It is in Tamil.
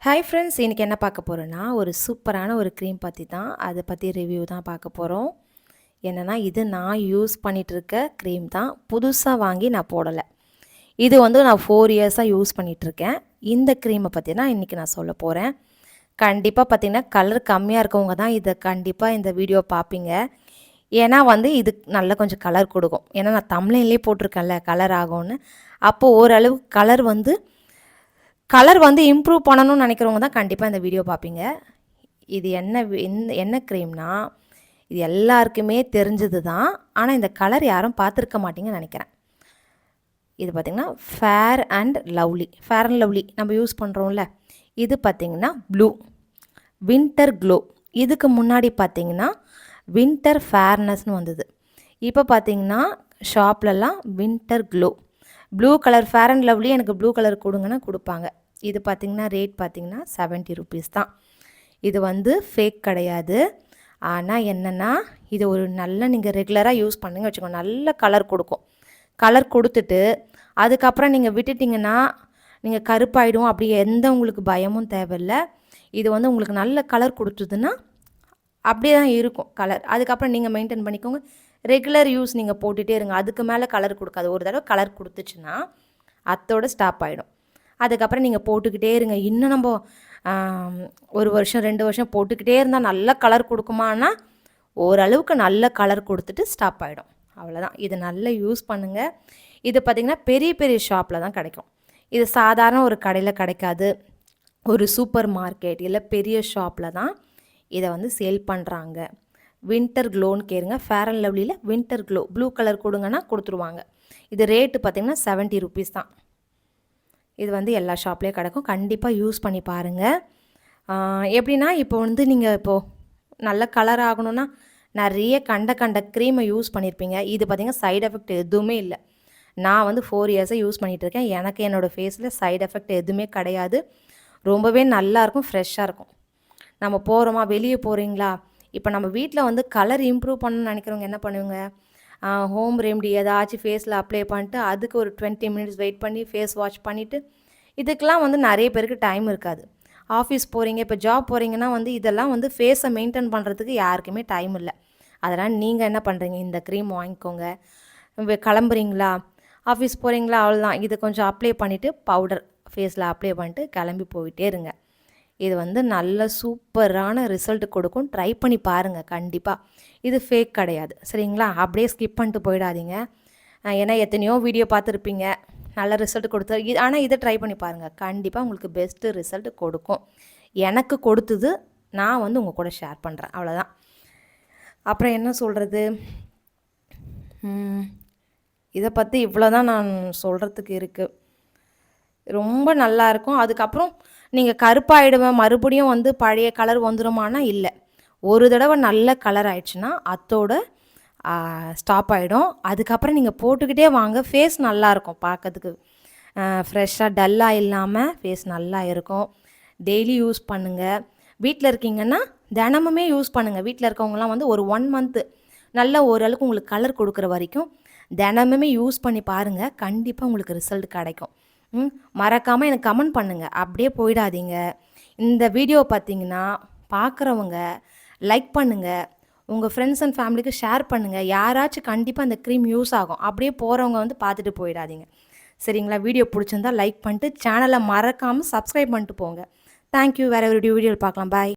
ஹாய் ஃப்ரெண்ட்ஸ், இன்றைக்கி என்ன பார்க்க போகிறோன்னா ஒரு சூப்பரான ஒரு க்ரீம் பற்றி தான், அதை பற்றி ரிவ்யூ தான் பார்க்க போகிறோம். என்னென்னா இது நான் யூஸ் பண்ணிகிட்ருக்க க்ரீம் தான், புதுசாக வாங்கி நான் போடலை. இது வந்து நான் 4 இயர்ஸாக யூஸ் பண்ணிகிட்ருக்கேன். இந்த க்ரீமை பற்றி தான் இன்றைக்கி நான் சொல்ல போகிறேன். கண்டிப்பாக பார்த்திங்கன்னா கலர் கம்மியாக இருக்கவங்க தான் இதை கண்டிப்பாக இந்த வீடியோ பார்ப்பீங்க. ஏன்னா வந்து இது நல்லா கொஞ்சம் கலர் கொடுக்கும். ஏன்னா நான் தம்ப்நெயிலே போட்டிருக்கேன்ல கலர் ஆகும்னு. அப்போது ஓரளவுக்கு கலர் வந்து இம்ப்ரூவ் பண்ணணும்னு நினைக்கிறவங்க தான் கண்டிப்பாக இந்த வீடியோ பார்ப்பீங்க. இது என்ன க்ரீம்னா, இது எல்லாருக்குமே தெரிஞ்சது தான். ஆனால் இந்த கலர் யாரும் பார்த்துருக்க மாட்டீங்கன்னு நினைக்கிறேன். இது பார்த்திங்கன்னா ஃபேர் அண்ட் லவ்லி நம்ம யூஸ் பண்ணுறோம்ல, இது பார்த்திங்கன்னா ப்ளூ வின்டர் க்ளோ. இதுக்கு முன்னாடி பார்த்திங்கன்னா வின்டர் ஃபேர்னஸ்னு வந்தது. இப்போ பார்த்திங்கன்னா ஷாப்லலாம் winter glow. Blue colour fair and lovely எனக்கு ப்ளூ கலர் கொடுங்கன்னா கொடுப்பாங்க. இது பார்த்திங்கன்னா ரேட் பார்த்திங்கன்னா 70 ருபீஸ் தான். இது வந்து ஃபேக் கிடையாது. ஆனால் என்னென்னா இது ஒரு நல்ல நீங்கள் ரெகுலராக யூஸ் பண்ணுங்க வச்சுக்கோங்க, நல்ல கலர் கொடுக்கும். கலர் கொடுத்துட்டு அதுக்கப்புறம் நீங்கள் விட்டுட்டிங்கன்னா நீங்கள் கருப்பாயிடும், அப்படி எந்த உங்களுக்கு பயமும் தேவையில்லை. இது வந்து உங்களுக்கு நல்ல கலர் கொடுத்துதுன்னா அப்படியே தான் இருக்கும் கலர். அதுக்கப்புறம் நீங்கள் மெயின்டைன் பண்ணிக்கோங்க. ரெகுலர் யூஸ் நீங்கள் போட்டுகிட்டே இருங்க. அதுக்கு மேலே கலர் கொடுக்காது. ஒரு தடவை கலர் கொடுத்துச்சுன்னா அத்தோடு ஸ்டாப் ஆகிடும். அதுக்கப்புறம் நீங்கள் போட்டுக்கிட்டே இருங்க. இன்னும் நம்ம 1 வருஷம் 2 வருஷம் போட்டுக்கிட்டே இருந்தால் நல்ல கலர் கொடுக்குமானா ஓரளவுக்கு நல்ல கலர் கொடுத்துட்டு ஸ்டாப் ஆகிடும். அவ்வளோதான். இது நல்லா யூஸ் பண்ணுங்கள். இது பார்த்திங்கன்னா பெரிய பெரிய ஷாப்பில் தான் கிடைக்கும். இது சாதாரண ஒரு கடையில் கிடைக்காது. ஒரு சூப்பர் மார்க்கெட் இல்லை பெரிய ஷாப்பில் தான் இதை வந்து சேல் பண்ணுறாங்க. வின்டர் க்ளோன்னு கேளுங்க. ஃபேர் அண்ட் லவ்லியில் வின்டர் க்ளோ ப்ளூ கலர் கொடுங்கன்னா கொடுத்துருவாங்க. இது ரேட்டு பார்த்திங்கன்னா 70 ருபீஸ் தான். இது வந்து எல்லா ஷாப்லேயும் கிடைக்கும். கண்டிப்பாக யூஸ் பண்ணி பாருங்கள். எப்படின்னா இப்போ வந்து நீங்கள் இப்போது நல்ல கலர் ஆகணும்னா நிறைய கண்ட க்ரீமை யூஸ் பண்ணியிருப்பீங்க. இது பார்த்திங்கன்னா சைடு எஃபெக்ட் எதுவுமே இல்லை. நான் வந்து 4 இயர்ஸாக யூஸ் பண்ணிகிட்ருக்கேன். எனக்கு என்னோடய ஃபேஸில் சைடு எஃபெக்ட் எதுவுமே கிடையாது. ரொம்பவே நல்லாயிருக்கும், ஃப்ரெஷ்ஷாக இருக்கும். நம்ம போகிறோமா, வெளியே போகிறீங்களா, இப்போ நம்ம வீட்டில் வந்து கலர் இம்ப்ரூவ் பண்ணணும்னு நினைக்கிறவங்க என்ன பண்ணுவீங்க, ஹோம் ரெமெடி ஏதாச்சும் ஃபேஸில் அப்ளை பண்ணிட்டு அதுக்கு ஒரு 20 மினிட்ஸ் வெயிட் பண்ணி ஃபேஸ் வாஷ் பண்ணிவிட்டு, இதுக்கெலாம் வந்து நிறைய பேருக்கு டைம் இருக்காது. ஆஃபீஸ் போகிறீங்க, இப்போ ஜாப் போகிறீங்கன்னா வந்து இதெல்லாம் வந்து ஃபேஸை மெயின்டைன் பண்ணுறதுக்கு யாருக்குமே டைம் இல்லை. அதனால் நீங்கள் என்ன பண்ணுறீங்க, இந்த க்ரீம் வாங்கிக்கோங்க. கிளம்புறீங்களா, ஆஃபீஸ் போகிறீங்களா, அவ்வளோதான். இதை கொஞ்சம் அப்ளை பண்ணிவிட்டு பவுடர் ஃபேஸில் அப்ளை பண்ணிட்டு கிளம்பி போயிட்டே இருங்க. இது வந்து நல்ல சூப்பரான ரிசல்ட் கொடுக்கும். ட்ரை பண்ணி பாருங்கள் கண்டிப்பாக. இது ஃபேக் கிடையாது, சரிங்களா? அப்படியே ஸ்கிப் பண்ணிட்டு போயிடாதீங்க. ஏன்னா எத்தனையோ வீடியோ பார்த்துருப்பீங்க, நல்ல ரிசல்ட் கொடுத்து ஆனால் இதை ட்ரை பண்ணி பாருங்கள். கண்டிப்பாக உங்களுக்கு பெஸ்ட்டு ரிசல்ட் கொடுக்கும். எனக்கு கொடுத்தது நான் வந்து உங்கள் கூட ஷேர் பண்ணுறேன், அவ்வளோதான். அப்புறம் என்ன சொல்கிறது, இதை பற்றி இவ்வளோ தான் நான் சொல்கிறதுக்கு இருக்குது. ரொம்ப நல்லாயிருக்கும். அதுக்கப்புறம் நீங்கள் கருப்பாயிடுவேன் மறுபடியும் வந்து பழைய கலர் வந்துடுமானா இல்லை. ஒரு தடவை நல்ல கலர் ஆயிடுச்சுன்னா அத்தோட ஸ்டாப் ஆகிடும். அதுக்கப்புறம் நீங்கள் போட்டுக்கிட்டே வாங்க. ஃபேஸ் நல்லாயிருக்கும் பார்க்கறதுக்கு, ஃப்ரெஷ்ஷாக டல்லாக இல்லாமல் ஃபேஸ் நல்லா இருக்கும். டெய்லி யூஸ் பண்ணுங்கள். வீட்டில் இருக்கீங்கன்னா தினமுமே யூஸ் பண்ணுங்கள். வீட்டில் இருக்கவங்களாம் வந்து ஒரு 1 மந்த்து நல்ல ஓரளவுக்கு உங்களுக்கு கலர் கொடுக்குற வரைக்கும் தினமுமே யூஸ் பண்ணி பாருங்கள். கண்டிப்பாக உங்களுக்கு ரிசல்ட் கிடைக்கும். மறக்காமல் எனக்கு கமெண்ட் பண்ணுங்கள். அப்படியே போயிடாதீங்க. இந்த வீடியோ பார்த்தீங்கன்னா பார்க்குறவங்க லைக் பண்ணுங்கள். உங்கள் ஃப்ரெண்ட்ஸ் அண்ட் ஃபேமிலிக்கு ஷேர் பண்ணுங்கள். யாராச்சும் கண்டிப்பாக அந்த க்ரீம் யூஸ் ஆகும். அப்படியே போகிறவங்க வந்து பார்த்துட்டு போயிடாதீங்க, சரிங்களா? வீடியோ பிடிச்சிருந்தா லைக் பண்ணிட்டு சேனலை மறக்காமல் சப்ஸ்கிரைப் பண்ணிட்டு போங்க. தேங்க்யூ. வேறு ஒரு வீடியோவில் பார்க்கலாம். பாய்.